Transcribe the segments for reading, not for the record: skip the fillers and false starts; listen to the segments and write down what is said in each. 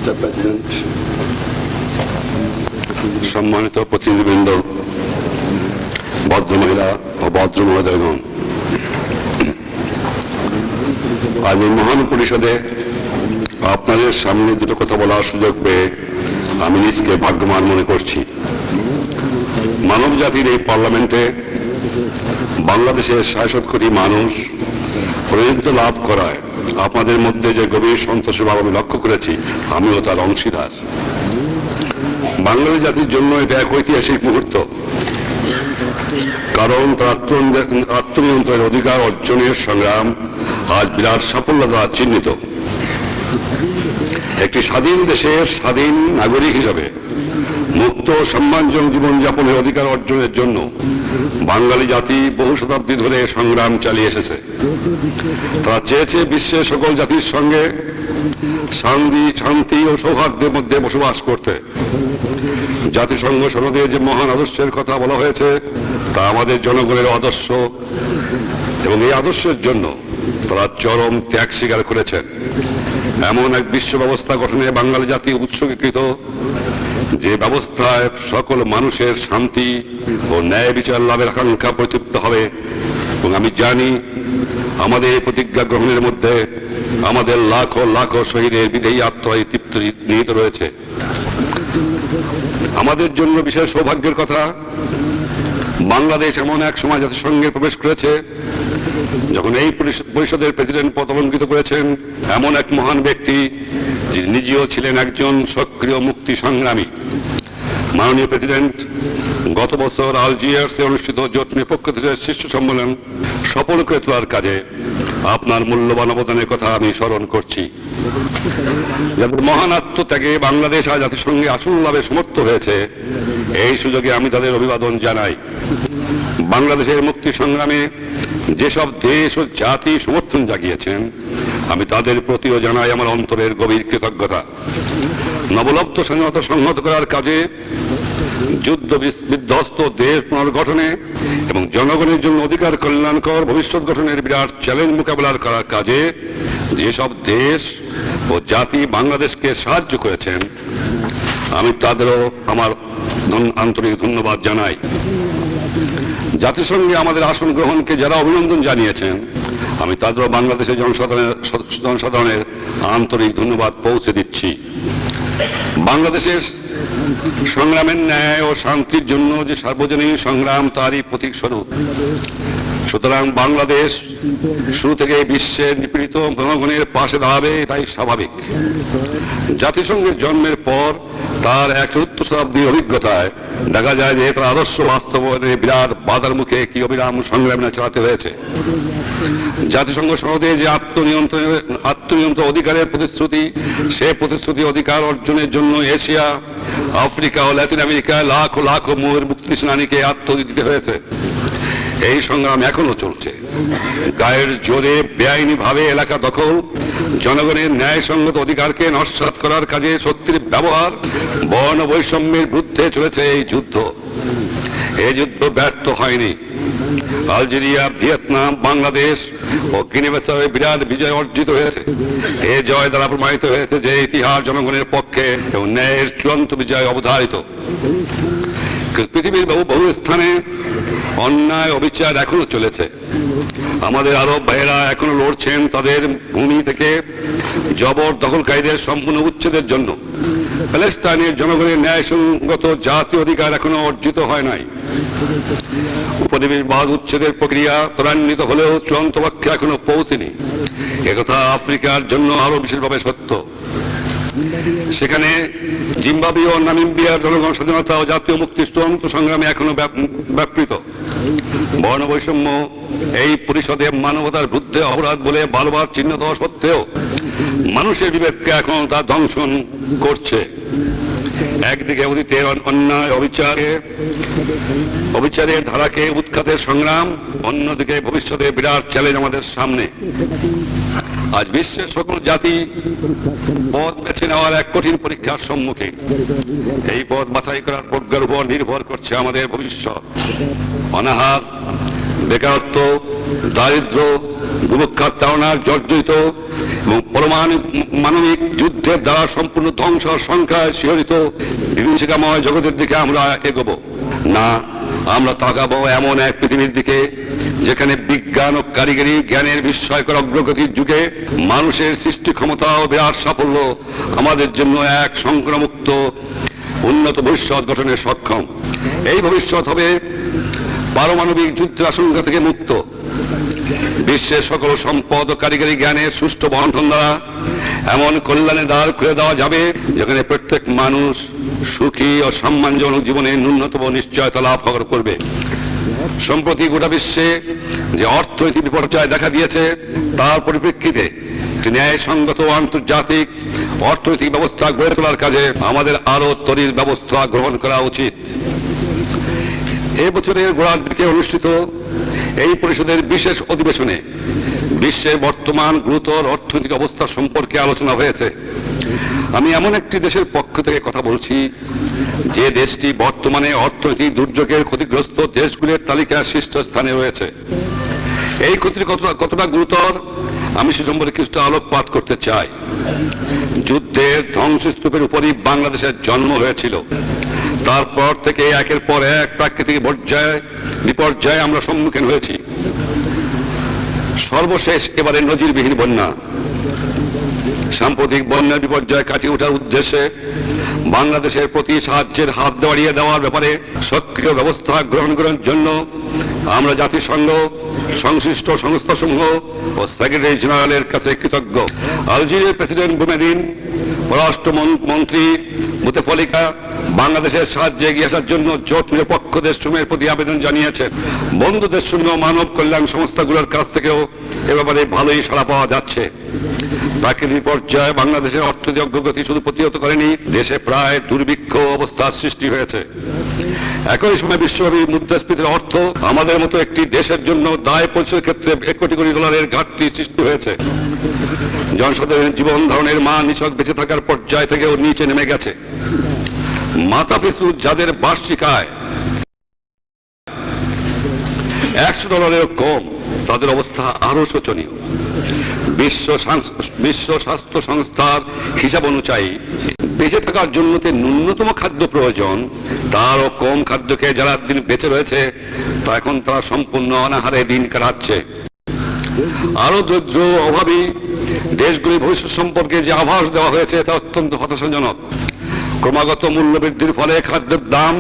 Mr. President, সম্মানিত প্রতিনিধিবৃন্দ, ভদ্রমহিলা ও ভদ্র মহোদয়গণ, আজ এই মহান পরিষদে আপনাদের সামনে দুটো কথা বলার সুযোগ পেয়ে আমি নিজকে ভাগ্যবান মনে করছি। মানব জাতির এই পার্লামেন্টে বাংলাদেশের ৬৭ কোটি মানুষ প্রতিনিধিত্ব লাভ করায় আপনাদের মধ্যে যে গভীর সন্তোষের ভাব আমি লক্ষ্য করেছি, আমিও তার অংশীদার। বাঙালি জাতির জন্য এটা এক ঐতিহাসিক মুহূর্ত, কারণ তার আত্মনিয়ন্ত্রণের অধিকার অর্জনের সংগ্রাম আজ বিরাট সাফল্য দ্বারা চিহ্নিত। একটি স্বাধীন দেশের স্বাধীন নাগরিক হিসাবে মুক্ত সম্মানজনক জীবনযাপনের অধিকার অর্জনের জন্য বাঙালি জাতি বহু শতাব্দী ধরে সংগ্রাম চালিয়ে এসেছে। তারা চেয়েছে বিশ্বের সকল জাতির সঙ্গে শান্তি ও সৌহার্দ্যের মধ্যে বসবাস করতে। জাতিসংঘ সনদে যে মহান আদর্শের কথা বলা হয়েছে তা আমাদের জনগণের আদর্শ, এবং এই আদর্শের জন্য তারা চরম ত্যাগ স্বীকার করেছেন। এমন এক বিশ্ব ব্যবস্থা গঠনে বাঙালি জাতি উৎসর্গীকৃত, যে ব্যবস্থায় সকল মানুষের শান্তি ও ন্যায় বিচার লাভের আকাঙ্ক্ষা প্রতিপ্ত হবে। এবং আমি জানি আমাদের এই প্রতিজ্ঞা গ্রহণের মধ্যে আমাদের লাখো লাখো শহীদের বিদেহী আত্মায় তৃপ্ত নিহিত রয়েছে। আমাদের জন্য বিশেষ সৌভাগ্যের কথা, বাংলাদেশ এমন এক সময় জাতিসংঘে প্রবেশ করেছে যখন এই পরিষদের প্রেসিডেন্ট পদ অলঙ্কৃত করেছেন এমন এক মহান ব্যক্তি, যিনি নিজেও ছিলেন একজন সক্রিয় মুক্তি সংগ্রামী। মাননীয় প্রেসিডেন্ট, গত বছর আলজিয়ার্সে অনুষ্ঠিত জোট নিরপেক্ষ দেশের শীর্ষ সম্মেলন সফল করে তোলার কাজে আপনার মূল্যবান অবদানের কথা আমি স্মরণ করছি। যাদের মহান আত্মত্যাগে বাংলাদেশ আজ জাতিসংঘে আসন লাভে সমর্থ হয়েছে, এই সুযোগে আমি তাদের অভিবাদন জানাই। বাংলাদেশের মুক্তি সংগ্রামে যেসব দেশ ও জাতি সমর্থন জাগিয়েছেন, আমি তাদের প্রতিও জানাই আমার অন্তরের গভীর কৃতজ্ঞতা। নবলব্ধ স্বাধীনতা সংহত করার কাজে, যুদ্ধ বিধ্বস্ত দেশ পুনর্গঠনে এবং জনগণের জন্য অধিকার কল্যাণকর ভবিষ্যৎ গঠনের বিরাট চ্যালেঞ্জ মোকাবেলার করার কাজে যেসব দেশ ও জাতি বাংলাদেশকে সাহায্য করেছেন, আমি তাদেরও আমার আন্তরিক ধন্যবাদ জানাই। জাতিসংঘে আমাদের আসন গ্রহণকে যারা অভিনন্দন জানিয়েছেন, আমি তাদেরও বাংলাদেশের জনসাধারণের আন্তরিক ধন্যবাদ পৌঁছে দিচ্ছি। বাংলাদেশের সংগ্রামের ন্যায় ও শান্তির জন্য যে সার্বজনীন সংগ্রাম, তারই প্রতীক স্বরূপ। সুতরাং বাংলাদেশ শুরু থেকে বিশ্বের নিপীড়িত জনগণের পাশে দাঁড়াবে, এটাই স্বাভাবিক। জাতিসংঘের জন্মের পর তার 1 শতাব্দীর অভিজ্ঞতায় দেখা যায় যে তার আদর্শ বাস্তবায়নে বিরাট বাধার মুখে কি অবিরাম সংগ্রাম চালাতে হয়েছে। জাতিসংঘ সনদে যে আত্মনিয়ন্ত্রণ অধিকারের প্রতিশ্রুতি, সে প্রতিশ্রুতি অধিকার অর্জনের জন্য এশিয়া, আফ্রিকা ও ল্যাটিন আমেরিকায় লাখো লাখো মুক্তি সেনানীকে আত্মহতি দিতে হয়েছে। এই সংগ্রাম এখনো চলছে। গায়ের জোরে বেআইনি ভাবে এলাকা দখল, জনগণের ন্যায়সঙ্গত অধিকারকে নস্যাৎ করার কাজে শক্তির ব্যবহার, বর্ণ বৈষম্যের বিরুদ্ধে চলেছে এই যুদ্ধ। এই যুদ্ধ ব্যর্থ হয়নি। আলজেরিয়া, ভিয়েতনাম, বাংলাদেশ ও গিনি-বিসাউয়ে বিরাট বিজয় অর্জিত হয়েছে। এই জয় দ্বারা প্রমাণিত হয়েছে যে ইতিহাস জনগণের পক্ষে এবং ন্যায়ের চূড়ান্ত বিজয় অবধারিত। পৃথিবীর বহু স্থানে অন্যায় অবিচার এখনো চলেছে। আমাদের আরব ভাইয়েরা এখনো লড়ছেন তাদের ভূমি থেকে জবরদখলকারীদের সম্পূর্ণ উচ্ছেদের জন্য। প্যালেস্টাইনের জনগণের ন্যায়সঙ্গত জাতীয় অধিকার এখনো অর্জিত হয় নাই। উপনিবেশবাদ উচ্ছেদের প্রক্রিয়া ত্বরান্বিত হলেও চূড়ান্ত লক্ষ্যে এখনো পৌঁছেনি। একথা আফ্রিকার জন্য আরো বিশেষভাবে সত্য। সেখানে জিম্বাবুয়ে ও নামিবিয়ার জনগণ স্বাধীনতা ও জাতীয় মুক্তির চূড়ান্ত সংগ্রামে এখনো ব্যাপৃত। বর্ণ বৈষম্য এই পরিষদে মানবতার বিরুদ্ধে অপরাধ বলে বারবার চিহ্নিত হওয়া সত্ত্বেও মানুষের বিবেককে এখন তা দংশন করছে। একদিকে অতীতের অন্যায় অবিচারের ধারাকে উৎখাতের সংগ্রাম, অন্যদিকে ভবিষ্যতে বিরাট চ্যালেঞ্জ আমাদের সামনে। আজ বিশ্বের সকল জাতি পথ বেছে নেওয়ার এক কঠিন পরীক্ষার সম্মুখীন। এই পথ বাছাই করার প্রজ্ঞার উপর নির্ভর করছে আমাদের ভবিষ্যৎ। অনাহার, বেকারত্ব, দারিদ্র, বুভুক্ষার তাড়নায় জর্জরিত এবং পারমাণবিক যুদ্ধের দ্বারা সম্পূর্ণ ধ্বংস সংখ্যায় শিহরিত বিভীষিকাময় জগতের দিকে আমরা এগোবো না, আমরা তাকাবো এমন এক পৃথিবীর দিকে যেখানে বিজ্ঞান ও কারিগরি জ্ঞানের বিস্ময়কর অগ্রগতির যুগে মানুষের সৃষ্টি ক্ষমতা ও বিরাট সাফল্য আমাদের জন্য এক সংকটমুক্ত উন্নত ভবিষ্যৎ গঠনে সক্ষম। এই ভবিষ্যৎ হবে পারমাণবিক যুদ্ধের আশঙ্কা থেকে মুক্ত, বিশ্বের সকল সম্পদ ও কারিগরি জ্ঞানের সুষ্ঠু বন্টন দ্বারা এমন কল্যাণের দ্বার খুলে দেওয়া যাবে যেখানে প্রত্যেক মানুষ সুখী ও সম্মানজনক জীবনে ন্যূনতম নিশ্চয়তা লাভ করবে। সম্প্রতি গোটা বিশ্বে যে অর্থনৈতিক বিপর্যয় দেখা দিয়েছে তার পরিপ্রেক্ষিতে ন্যায়সঙ্গত ও আন্তর্জাতিক অর্থনৈতিক ব্যবস্থা গড়ে তোলার কাজে আমাদের আরো তরির ব্যবস্থা গ্রহণ করা উচিত। এই বছরের গোড়ার দিকে অনুষ্ঠিত এই পরিষদের বিশেষ অধিবেশনে বিশ্বের বর্তমান গুরুতর অর্থনৈতিক অবস্থা সম্পর্কে আলোচনা হয়েছে। আমি এমন একটি দেশের পক্ষ থেকে কথা বলছি যে দেশটি বর্তমানে অর্থনৈতিক দুর্যোগের ক্ষতিগ্রস্ত দেশগুলির তালিকার শীর্ষস্থানে রয়েছে। এই ক্ষতি কতটা গুরুতর আমি সে সম্পর্কে কিছুটা আলোকপাত করতে চাই। যুদ্ধের ধ্বংসস্তূপের উপরই বাংলাদেশের জন্ম হয়েছিল। তারপর থেকে একের পর এক প্রাকৃতিক বিপর্যয়ে আমরা সম্মুখীন হয়েছি। সর্বশেষ এবারে নজিরবিহীন বন্যা। সাম্প্রতিক বন্যার বিপর্যয় কাটিয়ে ওঠার উদ্দেশ্যে বাংলাদেশের প্রতি সাহায্যের হাত বাড়িয়ে দেওয়ার ব্যাপারে সক্রিয় ব্যবস্থা গ্রহণ করার জন্য আমরা জাতিসংঘ, সংশ্লিষ্ট সংস্থাসমূহ ও সেক্রেটারি জেনারেলের কাছে কৃতজ্ঞ। আলজেরিয়ার প্রেসিডেন্ট বুমেদিন, পররাষ্ট্রমন্ত্রী বুতেফলিকা বাংলাদেশের সাহায্যে এগিয়ে আসার জন্য জোট নিরপেক্ষ দেশসমূহের প্রতি আবেদন জানিয়েছেন। বন্ধু দেশসমূহ মানব কল্যাণ সংস্থাগুলোর কাছ থেকেও এ ব্যাপারে ভালোই সাড়া পাওয়া যাচ্ছে। প্রাকৃতিক পর্যায়ে বাংলাদেশের অর্থনৈতিক অগ্রগতি শুধু প্রতিহত করেনি, দেশে প্রায় দুর্ভিক্ষ অবস্থার সৃষ্টি হয়েছে। একই সময় বিশ্বব্যাপী মুদ্রাস্ফীতির অর্থ আমাদের মতো একটি দেশের জন্য দায় পরিশোধের ক্ষেত্রে $1 কোটি ঘাটতি সৃষ্টি হয়েছে। জনসাধারণের জীবন ধারণের মান নিছক বেঁচে থাকার পর্যায় থেকেও নিচে নেমে গেছে। মাথাপিছু যাদের বার্ষিক আয় $100 কম, তাদের অবস্থা আরো শোচনীয়। বিশ্ব স্বাস্থ্য সংস্থার হিসাব অনুযায়ী বেঁচে থাকার জন্য ন্যূনতম খাদ্য প্রয়োজন, তারও কম খাদ্যকে যারা দিন বেঁচে রয়েছে তা এখন তারা সম্পূর্ণ অনাহারে দিন কাটাচ্ছে। আরো দরিদ্র অভাবী দেশগুলির ভবিষ্যৎ সম্পর্কে যে আভাস দেওয়া হয়েছে তা অত্যন্ত হতাশাজনক। ক্রমাগত মূল্য বৃদ্ধির ফলে খাদ্যের দাম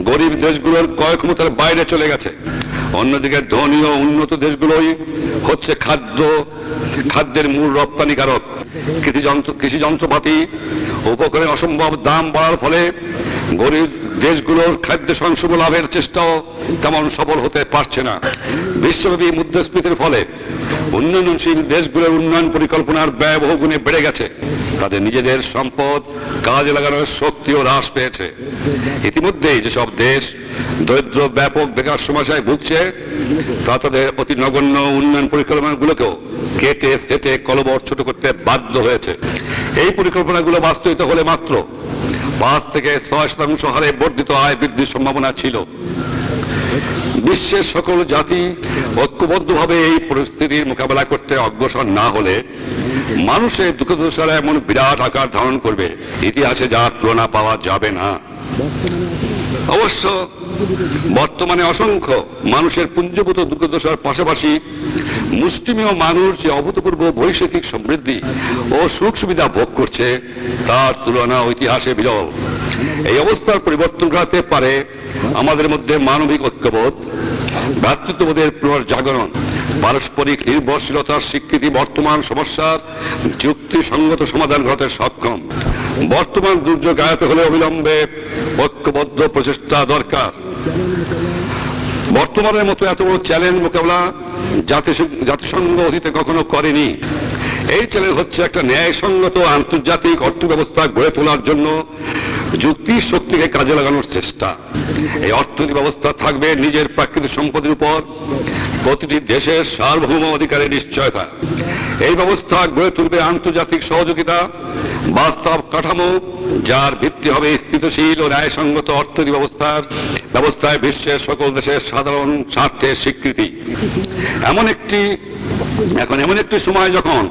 গরিব দেশগুলোর ক্রয় ক্ষমতার বাইরে চলে গেছে। অন্যদিকে ধনী ও উন্নত দেশগুলোই হচ্ছে খাদ্যের মূল রপ্তানিকারক। কৃষি যন্ত্রপাতি উপকরণের অসম্ভব দাম বাড়ার ফলে গরিব দেশগুলোর খাদ্য সংসম লাভের চেষ্টাও তেমন সফল হতে পারছে না। বিশ্বব্যাপী মুদ্রাস্ফীতির ফলে উন্নয়নশীল দেশগুলোর উন্নয়ন পরিকল্পনার ব্যয় বহুগুণে বেড়ে গেছে। তাদের নিজেদের সম্পদ কাজে লাগানোর শক্তিও হ্রাস পেয়েছে। ইতিমধ্যেই যেসব দেশ দরিদ্র ব্যাপক বেকার সমস্যায় ভুগছে তা তাদের অতি নগণ্য উন্নয়ন পরিকল্পনাগুলোকেও কেটে সেটে কলবর ছোট করতে বাধ্য হয়েছে। এই পরিকল্পনাগুলো বাস্তবিত হলে মাত্র 5 থেকে 6% হারে বর্ধিত আয় বৃদ্ধির সম্ভাবনা ছিল। বিশ্বের সকল জাতি ঐক্যবদ্ধভাবে এই পরিস্থিতির মোকাবেলা করতে অগ্রসর না হলে মানুষের দুঃখদশারা এমন বিরাট আকার ধারণ করবে ইতিহাসে যার তুলনা পাওয়া যাবে না। অবশ্য বর্তমানে অসংখ্য মানুষের পুঞ্জীভূত দুঃখদশার পাশাপাশি মুষ্টিমেয় মানুষ যে অভূতপূর্ব বৈশ্বিক সমৃদ্ধি ও সুখ সুবিধা ভোগ করছে তার তুলনা ইতিহাসে বিরল। এই অবস্থার পরিবর্তন ঘটাতে পারে আমাদের মধ্যে মানবিক ঐক্যবোধ, ভ্রাতৃত্ববোধের পুনর্জাগরণ, পারস্পরিক নির্ভরশীলতার স্বীকৃতি বর্তমান সমস্যার যুক্তিসঙ্গত সমাধান ঘটাতে সক্ষম। বর্তমান দুর্যোগ আয়ত্ত হলে অবিলম্বে ঐক্যবদ্ধ প্রচেষ্টা দরকার। বর্তমানের মতো এত বড় চ্যালেঞ্জ মোকাবেলা জাতিসংঘ অতীতে কখনো করেনি। এই চ্যালেঞ্জ হচ্ছে একটা ন্যায়সঙ্গত আন্তর্জাতিক অর্থ ব্যবস্থা গড়ে তোলার জন্য যুক্তির শক্তিকে কাজে লাগানোর চেষ্টা। এই অর্থনৈতিক ব্যবস্থা থাকবে নিজের প্রাকৃতিক সম্পদের উপর প্রতিটি দেশের সার্বভৌম অধিকারের নিশ্চয়তা। এই ব্যবস্থা গড়ে তুলবে আন্তর্জাতিক সহযোগিতা, বাস্তব কাঠামো যার ভিত্তি হবে স্থিতিশীল ও ন্যায়সঙ্গত অর্থনৈতিক ব্যবস্থার ব্যবস্থায় বিশ্বের সকল দেশের সাধারণ স্বার্থের স্বীকৃতি। এখন এমন একটি সময় যখন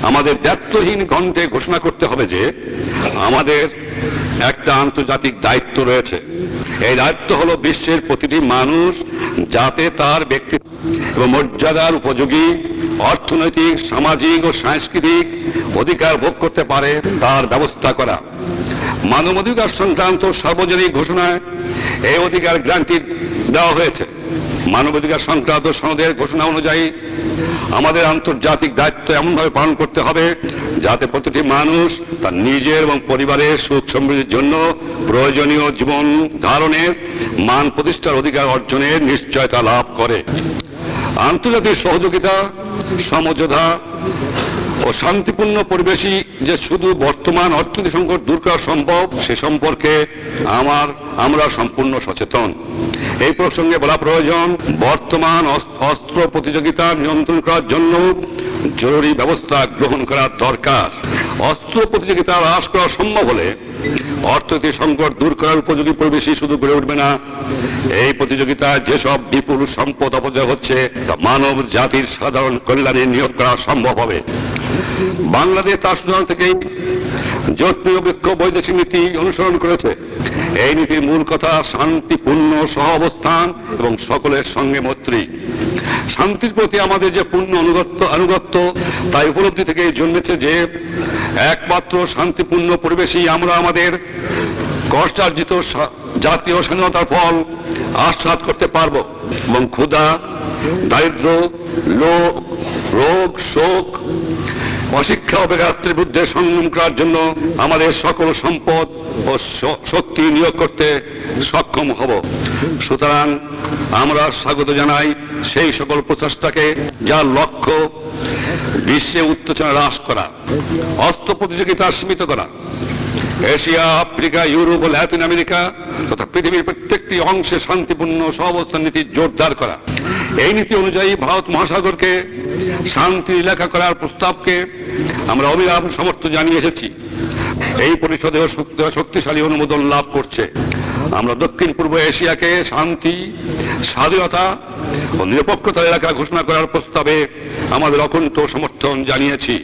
আমাদের দায়িত্বহীন কণ্ঠে ঘোষণা করতে হবে যে আমাদের একটা আন্তর্জাতিক দায়িত্ব রয়েছে। এই দায়িত্ব হলো বিশ্বের প্রতিটি মানুষ যাতে তার ব্যক্তিত্ব এবং মর্যাদার উপযোগী অর্থনৈতিক, সামাজিক ও সাংস্কৃতিক অধিকার ভোগ করতে পারে তার ব্যবস্থা করা। মানবাধিকার সংক্রান্ত সার্বজনীন ঘোষণায় এই অধিকার গ্যারান্টি দেওয়া হয়েছে। মানবাধিকার সংক্রান্ত সনদের ঘোষণা অনুযায়ী আমাদের আন্তর্জাতিক দায়িত্ব এমনভাবে পালন করতে হবে যাতে প্রতিটি মানুষ তার নিজের এবং পরিবারের সুখ সমৃদ্ধির জন্য প্রয়োজনীয় জীবন ধারণের মান প্রতিষ্ঠার অধিকার অর্জনের নিশ্চয়তা লাভ করে। আন্তর্জাতিক সহযোগিতা, সমঝোতা ও শান্তিপূর্ণ পরিবেশই যে শুধু বর্তমান অর্থনৈতিক সংকট দূর করা সম্ভব সে সম্পর্কে আমরা সম্পূর্ণ সচেতন। এই প্রসঙ্গে বলা প্রয়োজন, বর্তমান অস্ত্র প্রতিযোগিতা নিয়ন্ত্রণ করার জন্য জরুরি ব্যবস্থা গ্রহণ করা দরকার। অস্ত্র প্রতিযোগিতা হ্রাস করা সম্ভব হলে অর্থনৈতিক সংকট দূর করার উপযোগী পরিবেশই শুধু গড়ে উঠবে না, এই প্রতিযোগিতায় যেসব বিপুল সম্পদ অপচয় হচ্ছে তা মানব জাতির সাধারণ কল্যাণে নিয়োগ করা সম্ভব হবে। বাংলাদেশ তার সূচনা থেকেই জোট নিরপেক্ষ বৈদেশিক নীতি অনুসরণ করেছে। এই নীতির মূল কথা শান্তিপূর্ণ সহাবস্থান এবং সকলের সঙ্গে মৈত্রী। শান্তির প্রতি আমাদের যে পূর্ণ আনুগত্য তাই উপলব্ধি থেকে জন্মেছে যে একমাত্র শান্তিপূর্ণ পরিবেশই আমরা আমাদের কষ্টার্জিত জাতীয় স্বাধীনতার ফল আস্বাদ করতে পারব এবং ক্ষুধা, দারিদ্র, রোগ, শোক, অশিক্ষা ও বেকারত্বের বিরুদ্ধে সংগ্রাম করার জন্য আমাদের সকল সম্পদ ও শক্তি নিয়োগ করতে সক্ষম হব। সুতরাং আমরা স্বাগত জানাই সেই সকল প্রচেষ্টাকে যার লক্ষ্য বিশ্বে উত্তেজনা হ্রাস করা, অস্ত্র প্রতিযোগিতা সীমিত করা, এশিয়া, আফ্রিকা, ইউরোপ ও লাতিন আমেরিকা তথা পৃথিবীর প্রত্যেকটি অংশে শান্তিপূর্ণ সহাবস্থান নীতি জোরদার করা। এই নীতি অনুযায়ী ভারত মহাসাগরকে শান্তি এলাকা করার প্রস্তাবকে আমরা অবিরাম সমর্থন জানিয়ে এসেছি। এই পরিষদেও শক্তিশালী অনুমোদন লাভ করছে। আমরা দক্ষিণ পূর্ব এশিয়াকে শান্তি, স্বাধীনতা ও নিরপেক্ষতার এলাকা ঘোষণা করার প্রস্তাবে আমাদের অকুণ্ঠ সমর্থন জানিয়েছি।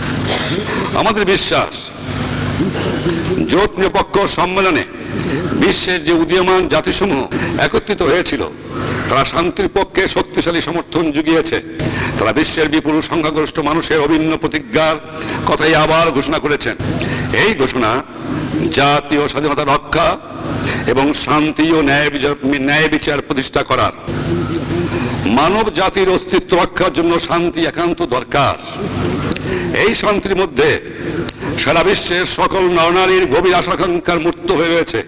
আমাদের বিশ্বাস, জোট নিরপেক্ষ সম্মেলনে বিশ্বের যে উদীয়মান জাতিসমূহ একত্রিত হয়েছিল তারা শান্তির পক্ষে শক্তিশালী সমর্থন জুগিয়েছে। তারা বিশ্বের বিপুল সংখ্যাগরিষ্ঠ মানুষের অভিন্ন প্রতিজ্ঞার কথাই আবার ঘোষণা করেছেন। এই ঘোষণা জাতীয় স্বাধীনতা রক্ষা এবং শান্তি ও ন্যায় বিচার প্রতিষ্ঠা করার, মানব জাতির অস্তিত্ব রক্ষার জন্য শান্তি একান্ত দরকার। এই শান্তির মধ্যে সারা বিশ্বের সকল নরনারীর গভীর আশাকাঙ্ক্ষার মূর্ত হয়ে রয়েছে।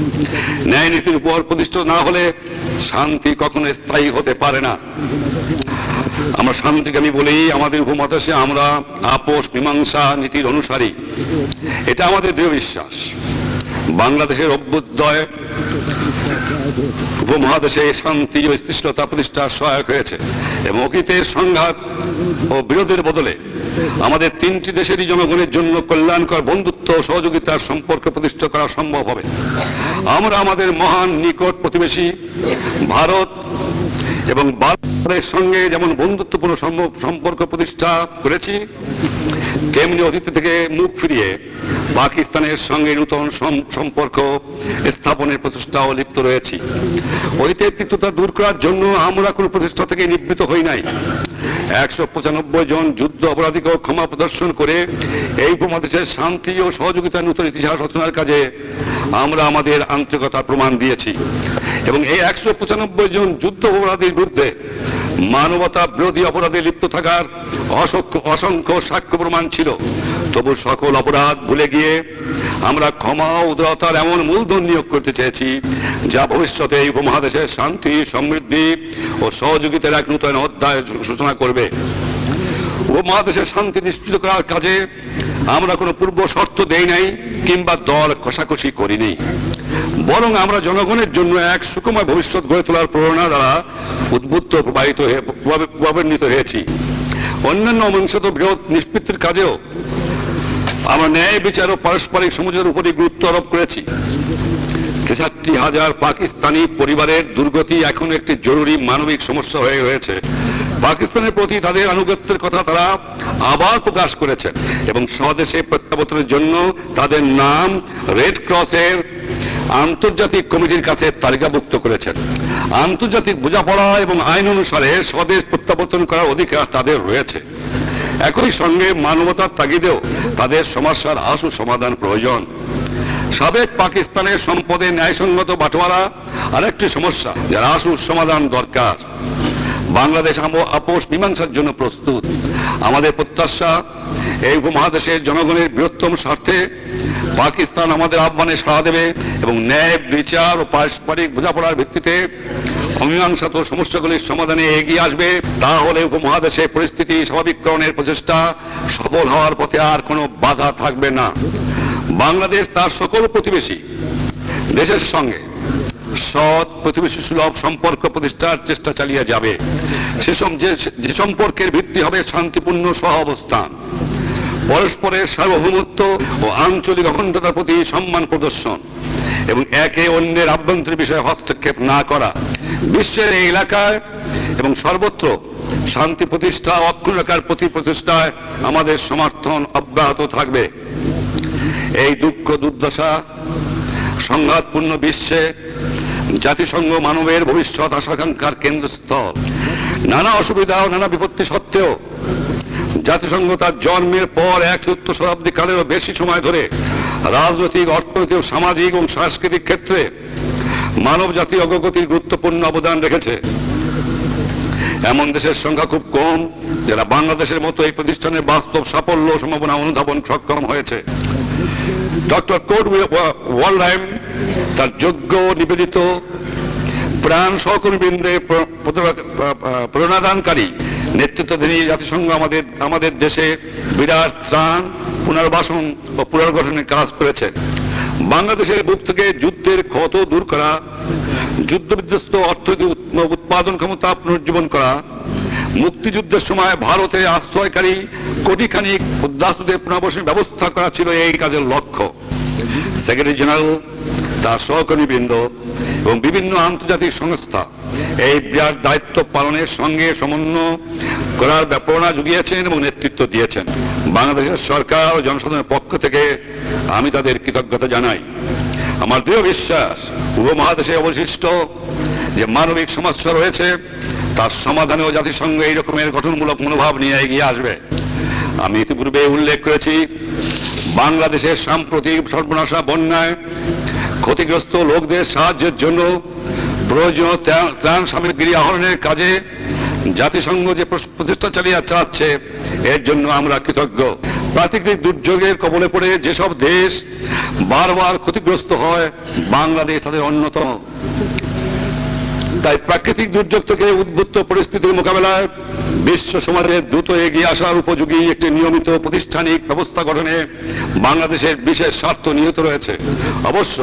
ন্যায় নীতির উপর প্রতিষ্ঠিত না হলে শান্তি কখনো স্থায়ী হতে পারে না। আমরা শান্তিকামী বলেই আমাদের উপমহাদেশে আমরা আপোষ মীমাংসা নীতির অনুসারী, এটা আমাদের দৃঢ় বিশ্বাস। বাংলাদেশের অভ্যুদয় উপমহাদেশে শান্তি ও স্থিতিশীলতা প্রতিষ্ঠার সহায়ক হয়েছে এবং অতীতের সংঘাত ও বিরোধের বদলে আমাদের তিনটি দেশেরই জনগণের জন্য কল্যাণকর বন্ধুত্ব ও সহযোগিতার সম্পর্ক প্রতিষ্ঠা করা সম্ভব হবে। আমরা আমাদের মহান নিকট প্রতিবেশী ভারত এবং বাংলাদেশের সঙ্গে যেমন বন্ধুত্বপূর্ণ সম্পর্ক প্রতিষ্ঠা করেছি, তেমনি অতীত থেকে মুখ ফিরিয়ে পাকিস্তানের সঙ্গে নূতন সম্পর্ক স্থাপনের প্রচেষ্টাও লিপ্ত রয়েছি। অতীতের তিক্ততা দূর করার জন্য আমরা কোনো প্রচেষ্টা থেকে নিবৃত্ত হই নাই। 195 জন যুদ্ধ অপরাধীকে ক্ষমা প্রদর্শন করে এই উপমহাদেশের শান্তি ও সহযোগিতার নূতন ইতিহাস রচনার কাজে আমরা আমাদের আন্তরিকতার প্রমাণ দিয়েছি এবং এই 195 জন যুদ্ধ অপরাধীর বিরুদ্ধে মানবতা বিরোধী অপরাধে লিপ্ত থাকার অসংখ্য সাক্ষ্য প্রমাণ ছিল। তবু সকল অপরাধ ভুলে গিয়ে আমরা ক্ষমা ও উদারতার এমন মূলধন নিয়োগ করতে চেয়েছি যা ভবিষ্যতে এই উপমহাদেশের শান্তি, সমৃদ্ধি ও সহযোগিতার এক নূতন অধ্যায় সূচনা করবে। উপমহাদেশের শান্তি নিশ্চিত করার কাজে আমরা কোনো পূর্ব শর্ত দেই নাই কিংবা দর কষাকষি করিনি, বরং আমরা জনগণের জন্য এক সুখময় ভবিষ্যৎ গড়ে তোলার প্রেরণা দ্বারা উদ্বুদ্ধ প্রভাবান্বিত হয়েছি। অন্যান্য অহিংসত বিরোধ নিষ্পত্তির কাজেও আমরা ন্যায় বিচার ও পারস্পরিক সমঝোতার উপরই গুরুত্ব আরোপ করেছি। 63,000 পাকিস্তানি পরিবারের দুর্গতি এখন একটি জরুরি মানবিক সমস্যা হয়ে রয়েছে। পাকিস্তানের প্রতি তাদের আনুগত্যের কথা তারা আবার প্রকাশ করেছেন এবং স্বদেশে প্রত্যাবর্তনের জন্য তাদের নাম রেড ক্রসের আন্তর্জাতিক কমিটির কাছে তালিকাভুক্ত করেছেন। আন্তর্জাতিক বোঝাপড়া এবং আইন অনুসারে স্বদেশ প্রত্যাবর্তন করার অধিকার তাদের রয়েছে। একই সঙ্গে মানবতার তাগিদেও তাদের সমস্যার আশু সমাধান প্রয়োজন। সাবেক পাকিস্তানের সম্পদের ন্যায়সঙ্গত বাটোয়ারা আরেকটি সমস্যা, যার আশু সমাধান দরকার। বাংলাদেশ আপোষ মীমাংসার জন্য প্রস্তুত। আমাদের প্রত্যাশা, এই উপমহাদেশের জনগণের বৃহত্তম স্বার্থে পাকিস্তান আমাদের আহ্বানে সাড়া দেবে এবং ন্যায় বিচার ও পারস্পরিক বোঝাপড়ার ভিত্তিতে অমীমাংসিত সমস্যাগুলির সমাধানে এগিয়ে আসবে। তাহলে উপমহাদেশে পরিস্থিতি স্বাভাবিককরণের প্রচেষ্টা সফল হওয়ার পথে আর কোনো বাধা থাকবে না। বাংলাদেশ তার সকল প্রতিবেশী দেশের সঙ্গে সৎ প্রতিবেশী সুলভ সম্পর্ক প্রতিষ্ঠার চেষ্টা চালিয়ে যাবে। যে সম্পর্কের ভিত্তি হবে শান্তিপূর্ণ সহাবস্থান, পরস্পরের সার্বভৌমত্ব ও আঞ্চলিক অখণ্ডতার প্রতি সম্মান প্রদর্শন এবং একে অন্যের আভ্যন্তরীণ বিষয়ে হস্তক্ষেপ না করা। বিশ্বের এই এলাকায় এবং সর্বত্র শান্তি প্রতিষ্ঠা অক্ষুণ্ণ রাখার প্রতি প্রচেষ্টায় আমাদের সমর্থন অব্যাহত থাকবে। এই দুঃখ দুর্দশা সংঘাতপূর্ণ বিশ্বে জাতিসংঘ মানবের ভবিষ্যৎ আশাকাঙ্ক্ষার কেন্দ্রস্থল। নানা অসুবিধা ও নানা বিপত্তি সত্ত্বেও জাতিসংঘ তার জন্মের পর 1 শতাব্দী কালেরও বেশি সময় ধরে রাজনৈতিক, অর্থনৈতিক, সামাজিক এবং সাংস্কৃতিক ক্ষেত্রে মানব জাতি অগ্রগতির গুরুত্বপূর্ণ অবদান রেখেছে। এমন দেশের সংখ্যা খুব কম যারা বাংলাদেশের মতো এই প্রতিষ্ঠানের বাস্তব সাফল্য সম্ভাবনা অনুধাবন সক্ষম হয়েছে। ডক্টর কোড ওয়ালহেইম তার যোগ্য নিবেদিত প্রাণ সহকর্মীবৃন্দের প্রেরণাদানকারী নেতৃত্ব দিয়ে জাতিসংঘ আমাদের দেশে বিরাট ত্রাণ, পুনর্বাসন ও পুনর্গঠনের কাজ করেছে। বাংলাদেশের বুক থেকে যুদ্ধের ক্ষত দূর করা, যুদ্ধ বিধ্বস্ত অর্থনৈতিক উৎপাদন ক্ষমতা পুনর্জীবন করা, মুক্তিযুদ্ধের সময় ভারতে আশ্রয়কারী কোটিখানিক উদ্বাস্তুদের পুনর্বাসনের ব্যবস্থা করা ছিল এই কাজের লক্ষ্য। সেক্রেটারি জেনারেল, তার সহকর্মীবৃন্দ এবং বিভিন্ন আন্তর্জাতিক সংস্থা এই বিরাট দায়িত্ব পালনের সঙ্গে সমন্বয় করার প্রেরণা জুগিয়েছেন এবং নেতৃত্ব দিয়েছেন। বাংলাদেশের সরকার ও জনসাধারণের পক্ষ থেকে আমি তাদের কৃতজ্ঞতা জানাই। আমার দৃঢ় বিশ্বাস, উপমহাদেশে অবশিষ্ট যে মানবিক সমস্যা রয়েছে তার সমাধানেও জাতিসংঘ এই রকমের গঠনমূলক মনোভাব নিয়ে এগিয়ে আসবে। আমি ইতিপূর্বে উল্লেখ করেছি, বাংলাদেশের সাম্প্রতিক সর্বনাশা বন্যায় ক্ষতিগ্রস্ত লোকদের সাহায্যের জন্য প্রয়োজনীয় ত্রাণ সামগ্রী আহরণের কাজে জাতিসংঘ যে প্রচেষ্টা চালাচ্ছে এর জন্য আমরা কৃতজ্ঞ। প্রাকৃতিক দুর্যোগের কবলে পড়ে যেসব দেশ বারবার ক্ষতিগ্রস্ত হয়, বাংলাদেশ তাদের অন্যতম। তাই প্রাকৃতিক দুর্যোগ থেকে উদ্ভূত পরিস্থিতির মোকাবেলায় বিশ্ব সমাজের দ্রুত এগিয়ে আসার উপযোগী একটি নিয়মিত প্রাতিষ্ঠানিক ব্যবস্থা গঠনে বাংলাদেশের বিশেষ স্বার্থ নিহিত রয়েছে। অবশ্য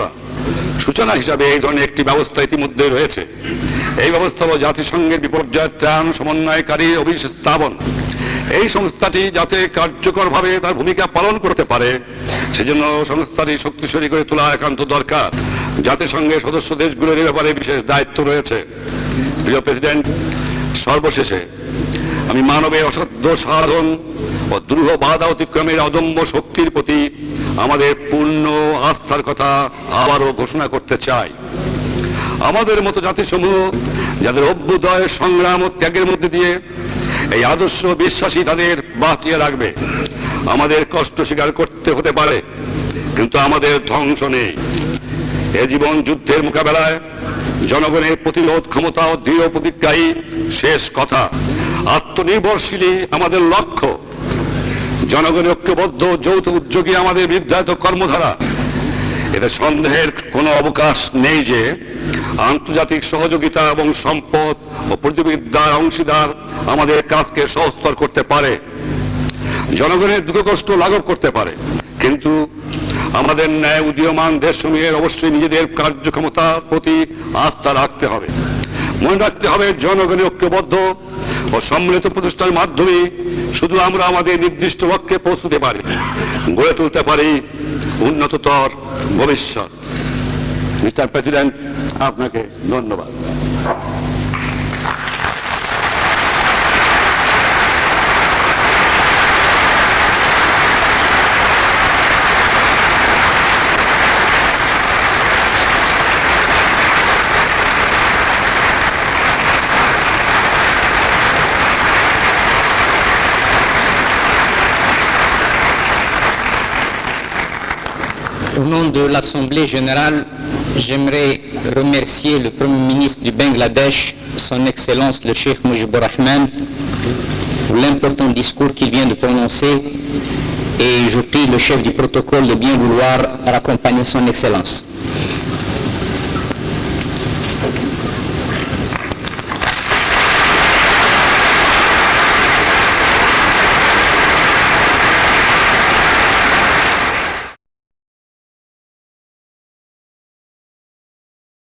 সূচনা হিসাবে এই ধরনের একটি ব্যবস্থা ইতিমধ্যে রয়েছে। এই ব্যবস্থা হল জাতিসংঘের বিপর্যয় ত্রাণ সমন্বয়কারী অফিস স্থাপন। এই সংস্থাটি যাতে কার্যকরভাবে তার ভূমিকা পালন করতে পারে সেজন্য সংস্থাটি শক্তিশালী করে তোলা একান্ত দরকার। জাতিসংঘের সদস্য দেশগুলোর ব্যাপারে বিশেষ দায়িত্ব রয়েছে। প্রিয় প্রেসিডেন্ট, সর্বশেষে আমি মানবের অসাধ্য সাধন ও দ্রুহ বাধা অতিক্রমের অদম্য শক্তির প্রতি আমাদের পূর্ণ আস্থার কথা আবারও ঘোষণা করতে চাই। আমাদের মতো জাতিসমূহ যাদের অভ্যুদয়, সংগ্রাম ও ত্যাগের মধ্যে দিয়ে এই আদর্শ বিশ্বাসী তাদের বাঁচিয়ে রাখবে। আমাদের কষ্ট স্বীকার করতে হতে পারে, কিন্তু আমাদের ধ্বংস নেই। এ জীবন যুদ্ধের মোকাবেলায় জনগণের প্রতিরোধ ক্ষমতা ও দৃঢ় প্রতিজ্ঞাই শেষ কথা। আত্মনির্ভরশীলই আমাদের লক্ষ্য। জনগণের ঐক্যবদ্ধ যৌথ উদ্যোগী আমাদের বিদ্যায়িত কর্মধারা। এতে সন্দেহের কোনো অবকাশ নেই যে আন্তর্জাতিক সহযোগিতা এবং সম্পদ ও প্রযুক্তিবিদ্যার অংশীদার আমাদের কাজকে সহজতর করতে পারে, জনগণের দুঃখ কষ্ট লাঘব করতে পারে। কিন্তু আমাদের ন্যায় উদীয়মান দেশসমূহের অবশ্যই নিজেদের কার্যক্ষমতার প্রতি আস্থা রাখতে হবে। মনে রাখতে হবে, জনগণের ঐক্যবদ্ধ ও সম্মিলিত প্রচেষ্টার মাধ্যমে শুধু আমরা আমাদের নির্দিষ্ট লক্ষ্যে পৌঁছতে পারি, গড়ে তুলতে পারি উন্নততর ভবিষ্যৎ। মিস্টার প্রেসিডেন্ট, আপনাকে ধন্যবাদ। Au nom de l'Assemblée générale, j'aimerais remercier le Premier ministre du Bangladesh, son Excellence le Cheikh Mujibur Rahman, pour l'important discours qu'il vient de prononcer, et je prie le chef du protocole de bien vouloir raccompagner son Excellence.